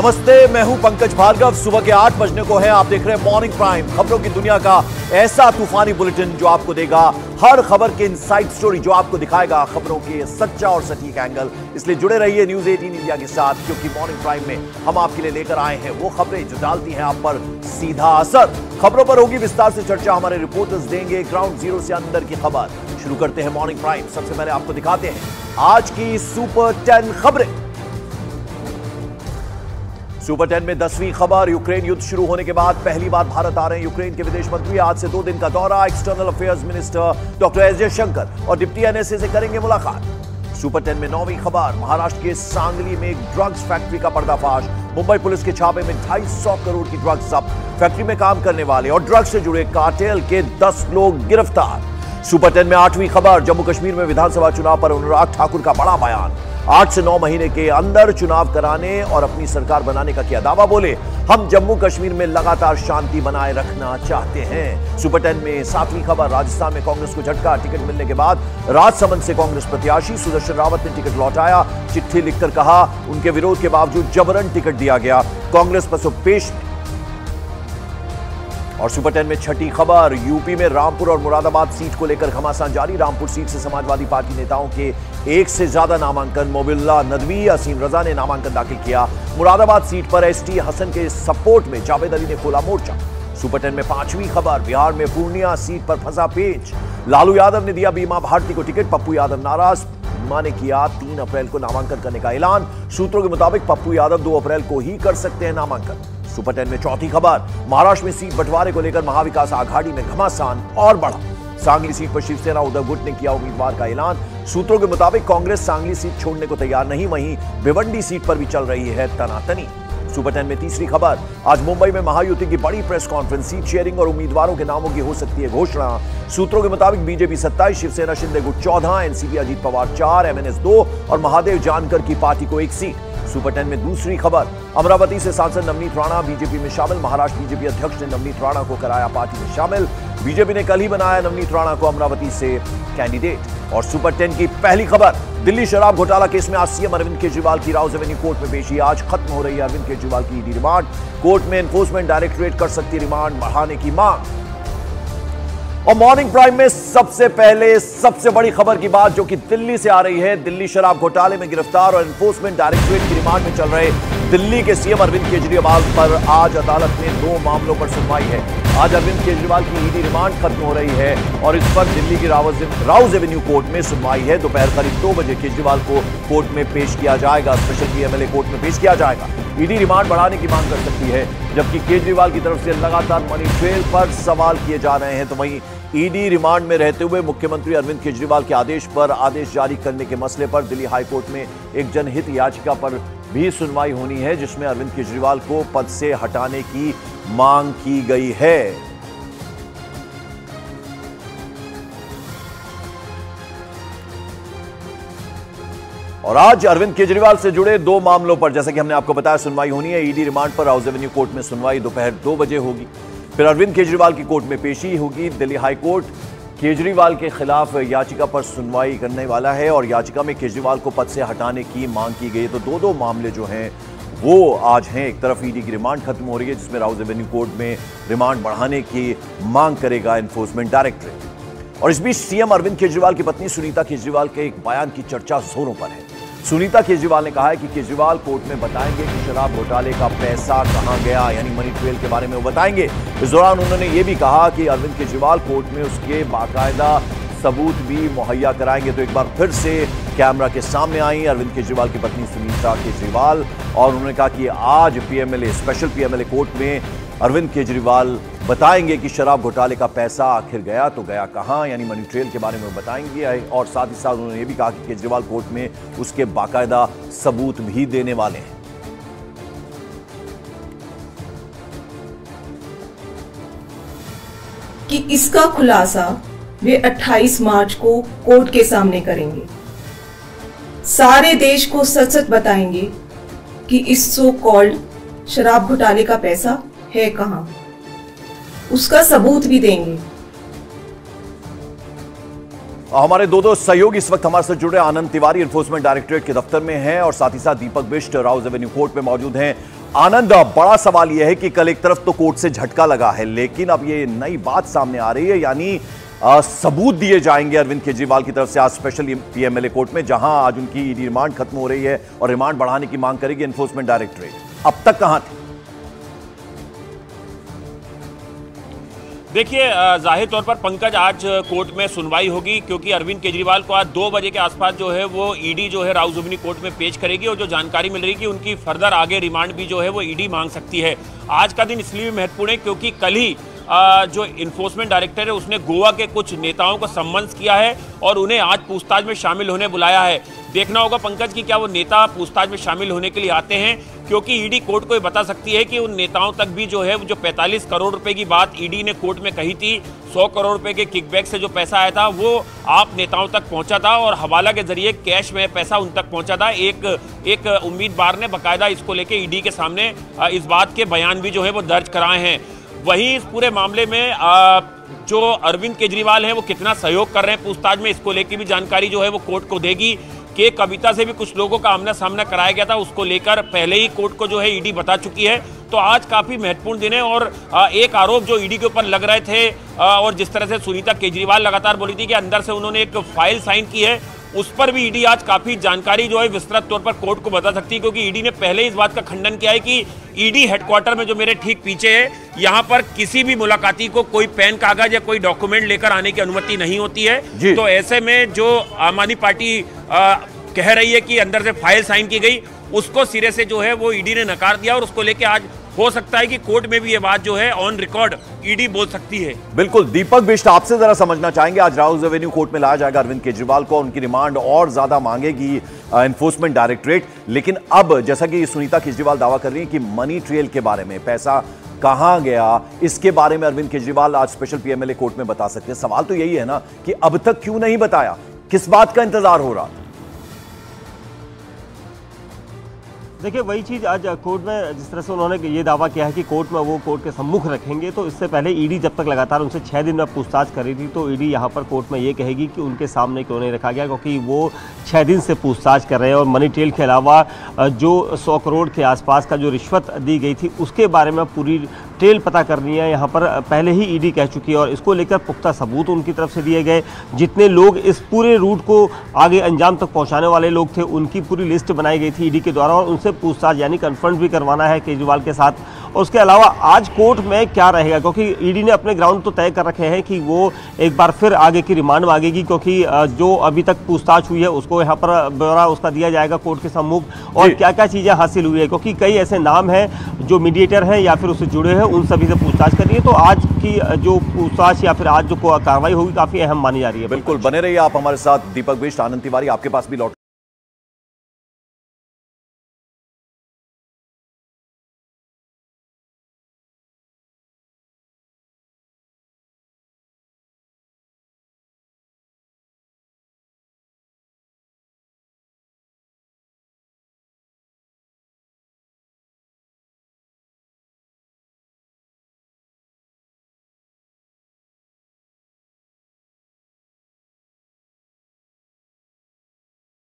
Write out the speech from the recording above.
नमस्ते, मैं हूं पंकज भार्गव। सुबह के 8 बजने को है। आप देख रहे हैं मॉर्निंग प्राइम, खबरों की दुनिया का ऐसा तूफानी बुलेटिन जो आपको देगा हर खबर के इनसाइड स्टोरी, जो आपको दिखाएगा खबरों के सच्चा और सटीक एंगल। इसलिए जुड़े रहिए न्यूज 18 इंडिया के साथ, क्योंकि मॉर्निंग प्राइम में हम आपके लिए लेकर आए हैं वो खबरें जो डालती हैं आप पर सीधा असर। खबरों पर होगी विस्तार से चर्चा, हमारे रिपोर्टर्स देंगे ग्राउंड जीरो से अंदर की खबर। शुरू करते हैं मॉर्निंग प्राइम। सबसे पहले आपको दिखाते हैं आज की सुपर 10 खबरें। सुपर 10 में 10वीं खबर, यूक्रेन युद्ध शुरू होने के बाद पहली बार भारत आ रहे हैं यूक्रेन के विदेश मंत्री। आज से 2 दिन का दौरा। External affairs minister doctor S Jaishankar और डिप्टी एनएसए से करेंगे मुलाकात। सुपर 10 में 9वीं खबर, महाराष्ट्र के सांगली में एक ड्रग्स फैक्ट्री का पर्दाफाश। मुंबई पुलिस के छापे में 250 करोड़ की ड्रग्स जब्त। फैक्ट्री में काम करने वाले और ड्रग्स से जुड़े कार्टेल के 10 लोग गिरफ्तार। सुपर 10 में 8वीं खबर, जम्मू कश्मीर में विधानसभा चुनाव पर अनुराग ठाकुर का बड़ा बयान। 8 से 9 महीने के अंदर चुनाव कराने और अपनी सरकार बनाने का किया दावा। बोले, हम जम्मू कश्मीर में लगातार शांति बनाए रखना चाहते हैं। सुपर 10 में 7वीं खबर, राजस्थान में कांग्रेस को झटका। टिकट मिलने के बाद राजसमंद से कांग्रेस प्रत्याशी सुदर्शन रावत ने टिकट लौटाया। चिट्ठी लिखकर कहा उनके विरोध के बावजूद जबरन टिकट दिया गया। कांग्रेस पसोपेश में। और सुपर 10 में 6ठी खबर, यूपी में रामपुर और मुरादाबाद सीट को लेकर घमासान जारी। रामपुर सीट से समाजवादी पार्टी नेताओं के 1 से ज्यादा नामांकन। मोबिल्ला नदवी, असीम रजा ने नामांकन दाखिल किया। मुरादाबाद सीट पर एसटी हसन के सपोर्ट में जावेद अली ने खोला मोर्चा। सुपर 10 में 5वीं खबर, बिहार में पूर्णिया सीट पर फंसा पेच। लालू यादव ने दिया बीमा भारती को टिकट। पप्पू यादव नाराज। बीमा ने किया 3 अप्रैल को नामांकन करने का ऐलान। सूत्रों के मुताबिक पप्पू यादव 2 अप्रैल को ही कर सकते हैं नामांकन। सुपर 10 में 4थी खबर, महाराष्ट्र में सीट बंटवारे को लेकर महाविकास आघाड़ी में घमासान और बढ़ा। सांगली सीट पर शिवसेना उद्धव गुट ने किया उम्मीदवार का ऐलान। सूत्रों के मुताबिक कांग्रेस सांगली सीट छोड़ने को तैयार नहीं, वहीं भिवंडी सीट पर भी चल रही है तनातनी। सुपर 10 में 3री खबर, आज मुंबई में महायुति की बड़ी प्रेस कॉन्फ्रेंस। सीट शेयरिंग और उम्मीदवारों के नामों की हो सकती है घोषणा। सूत्रों के मुताबिक बीजेपी 27, शिवसेना शिंदे गुट 14, एनसीपी अजीत पवार 4, एमएनएस 2 और महादेव जानकर की पार्टी को 1 सीट। सुपर 10 में दूसरी खबर, अमरावती से सांसद नवनीत राणा बीजेपी में शामिल। महाराष्ट्र बीजेपी अध्यक्ष ने नवनीत राणा को कराया पार्टी में शामिल। बीजेपी ने कल ही बनाया नवनीत राणा को अमरावती से कैंडिडेट। और सुपर 10 की पहली खबर, दिल्ली शराब घोटाला केस में आज सीएम अरविंद केजरीवाल की राउज एवेन्यू कोर्ट में पेशी। आज खत्म हो रही है अरविंद केजरीवाल की ईडी रिमांड। कोर्ट में एनफोर्समेंट डायरेक्टरेट कर सकती रिमांड बढ़ाने की मांग। और मॉर्निंग प्राइम में सबसे पहले सबसे बड़ी खबर की बात जो कि दिल्ली से आ रही है। दिल्ली शराब घोटाले में गिरफ्तार और एनफोर्समेंट डायरेक्टरेट की रिमांड में चल रहे दिल्ली के सीएम अरविंद केजरीवाल पर आज अदालत में 2 मामलों पर सुनवाई है। आज अरविंद केजरीवाल की ईडी रिमांड खत्म हो रही है और इस पर दिल्ली की राउज एवेन्यू कोर्ट में सुनवाई है। दोपहर करीब 2 बजे केजरीवाल को कोर्ट में पेश किया जाएगा। स्पेशल पीएमएलए कोर्ट में पेश किया जाएगा। ईडी रिमांड बढ़ाने की मांग कर सकती है, जबकि केजरीवाल की तरफ से लगातार मनी ट्रेल पर सवाल किए जा रहे हैं। तो वहीं ईडी रिमांड में रहते हुए मुख्यमंत्री अरविंद केजरीवाल के आदेश पर आदेश जारी करने के मसले पर दिल्ली हाईकोर्ट में एक जनहित याचिका पर भी सुनवाई होनी है, जिसमें अरविंद केजरीवाल को पद से हटाने की मांग की गई है। और आज अरविंद केजरीवाल से जुड़े 2 मामलों पर, जैसा कि हमने आपको बताया, सुनवाई होनी है। ईडी रिमांड पर राउज एवेन्यू कोर्ट में सुनवाई दोपहर 2 बजे होगी। फिर अरविंद केजरीवाल की कोर्ट में पेशी होगी। दिल्ली हाईकोर्ट केजरीवाल के खिलाफ याचिका पर सुनवाई करने वाला है और याचिका में केजरीवाल को पद से हटाने की मांग की गई है। तो 2 मामले जो हैं वो आज हैं। एक तरफ ईडी की रिमांड खत्म हो रही है, जिसमें राउज एवेन्यू कोर्ट में रिमांड बढ़ाने की मांग करेगा एनफोर्समेंट डायरेक्टरेट। और इस बीच सीएम अरविंद केजरीवाल की पत्नी सुनीता केजरीवाल के एक बयान की चर्चा जोरों पर है। सुनीता केजरीवाल ने कहा है कि केजरीवाल कोर्ट में बताएंगे कि शराब घोटाले का पैसा कहां गया, यानी मनी ट्रेल के बारे में वो बताएंगे। इस दौरान उन्होंने ये भी कहा कि अरविंद केजरीवाल कोर्ट में उसके बाकायदा सबूत भी मुहैया कराएंगे। तो एक बार फिर से कैमरा के सामने आई अरविंद केजरीवाल की पत्नी सुनीता केजरीवाल और उन्होंने कहा कि आज पीएमएलए, स्पेशल पीएमएलए कोर्ट में अरविंद केजरीवाल बताएंगे कि शराब घोटाले का पैसा आखिर गया तो गया कहां, यानी मनी ट्रेल के बारे में बताएंगे। और साथ ही साथ उन्होंने ये भी कहा कि केजरीवाल कोर्ट में उसके बाकायदा सबूत भी देने वाले हैं। कि इसका खुलासा वे 28 मार्च को कोर्ट के सामने करेंगे। सारे देश को सच सच बताएंगे कि इस सो कॉल्ड शराब घोटाले का पैसा है कहां, उसका सबूत भी देंगे। हमारे 2 सहयोगी इस वक्त हमारे साथ जुड़े। आनंद तिवारी एनफोर्समेंट डायरेक्टरेट के दफ्तर में हैं और साथ ही साथ दीपक बिष्ट राउज एवेन्यू कोर्ट में मौजूद हैं। आनंद, बड़ा सवाल यह है कि कल एक तरफ तो कोर्ट से झटका लगा है, लेकिन अब ये नई बात सामने आ रही है, यानी सबूत दिए जाएंगे अरविंद केजरीवाल की तरफ से आज स्पेशल पीएमएलए कोर्ट में, जहां आज उनकी रिमांड खत्म हो रही है और रिमांड बढ़ाने की मांग करेगी एनफोर्समेंट डायरेक्टरेट। अब तक कहां थे? देखिए, जाहिर तौर पर पंकज आज कोर्ट में सुनवाई होगी, क्योंकि अरविंद केजरीवाल को आज 2 बजे के आसपास जो है वो ईडी जो है राउज़ुबिनी कोर्ट में पेश करेगी, और जो जानकारी मिल रही है कि उनकी फर्दर आगे रिमांड भी जो है वो ईडी मांग सकती है। आज का दिन इसलिए महत्वपूर्ण है क्योंकि कल ही जो इन्फोर्समेंट डायरेक्टर है उसने गोवा के कुछ नेताओं को सम्मन्स किया है और उन्हें आज पूछताछ में शामिल होने बुलाया है। देखना होगा पंकज कि क्या वो नेता पूछताछ में शामिल होने के लिए आते हैं, क्योंकि ईडी कोर्ट को ये बता सकती है कि उन नेताओं तक भी जो है जो 45 करोड़ रुपए की बात ईडी ने कोर्ट में कही थी, 100 करोड़ रुपए के किकबैक से जो पैसा आया था वो आप नेताओं तक पहुंचा था और हवाला के जरिए कैश में पैसा उन तक पहुंचा था। एक उम्मीदवार ने बाकायदा इसको लेके ईडी के सामने इस बात के बयान भी जो है वो दर्ज कराए हैं। वहीं इस पूरे मामले में जो अरविंद केजरीवाल हैं वो कितना सहयोग कर रहे हैं पूछताछ में, इसको लेकर भी जानकारी जो है वो कोर्ट को देगी। कि कविता से भी कुछ लोगों का आमना सामना कराया गया था, उसको लेकर पहले ही कोर्ट को जो है ईडी बता चुकी है। तो आज काफी महत्वपूर्ण दिन है और एक आरोप जो ईडी के ऊपर लग रहे थे और जिस तरह से सुनीता केजरीवाल लगातार बोली थी कि अंदर से उन्होंने एक फाइल साइन की है, उस पर भी ईडी आज काफी जानकारी जो है विस्तृत तौर पर कोर्ट को बता सकती है, क्योंकि ईडी ने पहले इस बात का खंडन किया है कि ईडी हेडक्वार्टर में जो मेरे ठीक पीछे है, यहां पर किसी भी मुलाकाती को कोई पेन कागज या कोई डॉक्यूमेंट लेकर आने की अनुमति नहीं होती है। तो ऐसे में जो आम आदमी पार्टी कह रही है कि अंदर से फाइल साइन की गई, उसको सिरे से जो है वो ईडी ने नकार दिया और उसको लेके आज हो सकता है कि कोर्ट में भी ये बात जो है ऑन रिकॉर्ड ईडी बोल सकती है। बिल्कुल दीपक बिष्ट, आपसे जरा समझना चाहेंगे, आज राउज एवेन्यू कोर्ट में लाया जाएगा अरविंद केजरीवाल को, उनकी रिमांड और ज्यादा मांगेगी एनफोर्समेंट डायरेक्टरेट, लेकिन अब जैसा कि सुनीता केजरीवाल दावा कर रही है कि मनी ट्रेल के बारे में, पैसा कहां गया, इसके बारे में अरविंद केजरीवाल आज स्पेशल पीएमएलए कोर्ट में बता सकते हैं। सवाल तो यही है ना कि अब तक क्यों नहीं बताया, किस बात का इंतजार हो रहा? देखिए, वही चीज़ आज कोर्ट में जिस तरह से उन्होंने ये दावा किया है कि कोर्ट में वो कोर्ट के सम्मुख रखेंगे, तो इससे पहले ईडी जब तक लगातार उनसे 6 दिन में पूछताछ कर रही थी, तो ईडी यहाँ पर कोर्ट में ये कहेगी कि उनके सामने क्यों नहीं रखा गया, क्योंकि वो 6 दिन से पूछताछ कर रहे हैं और मनी ट्रेल के अलावा जो 100 करोड़ के आसपास का जो रिश्वत दी गई थी उसके बारे में पूरी ट्रेल पता करनी है, यहाँ पर पहले ही ईडी कह चुकी है और इसको लेकर पुख्ता सबूत उनकी तरफ से दिए गए। जितने लोग इस पूरे रूट को आगे अंजाम तक पहुँचाने वाले लोग थे, उनकी पूरी लिस्ट बनाई गई थी ईडी के द्वारा और उनसे पूछताछ यानी कन्फ्रंट भी करवाना है केजरीवाल के साथ। और उसके अलावा आज कोर्ट में क्या रहेगा, क्योंकि ईडी ने अपने ग्राउंड तो तय कर रखे हैं कि वो एक बार फिर आगे की रिमांड मांगेगी, क्योंकि जो अभी तक पूछताछ हुई है उसको यहाँ पर ब्यौरा उसका दिया जाएगा कोर्ट के सम्मुख और क्या क्या चीज़ें हासिल हुई है, क्योंकि कई ऐसे नाम हैं जो मीडिएटर हैं या फिर उससे जुड़े हैं, उन सभी से पूछताछ करनी है। तो आज की जो पूछताछ या फिर आज जो कार्रवाई होगी काफ़ी अहम मानी जा रही है। बिल्कुल बने रहिए आप हमारे साथ। दीपक बिष्ट, आनंद तिवारी आपके पास भी लौट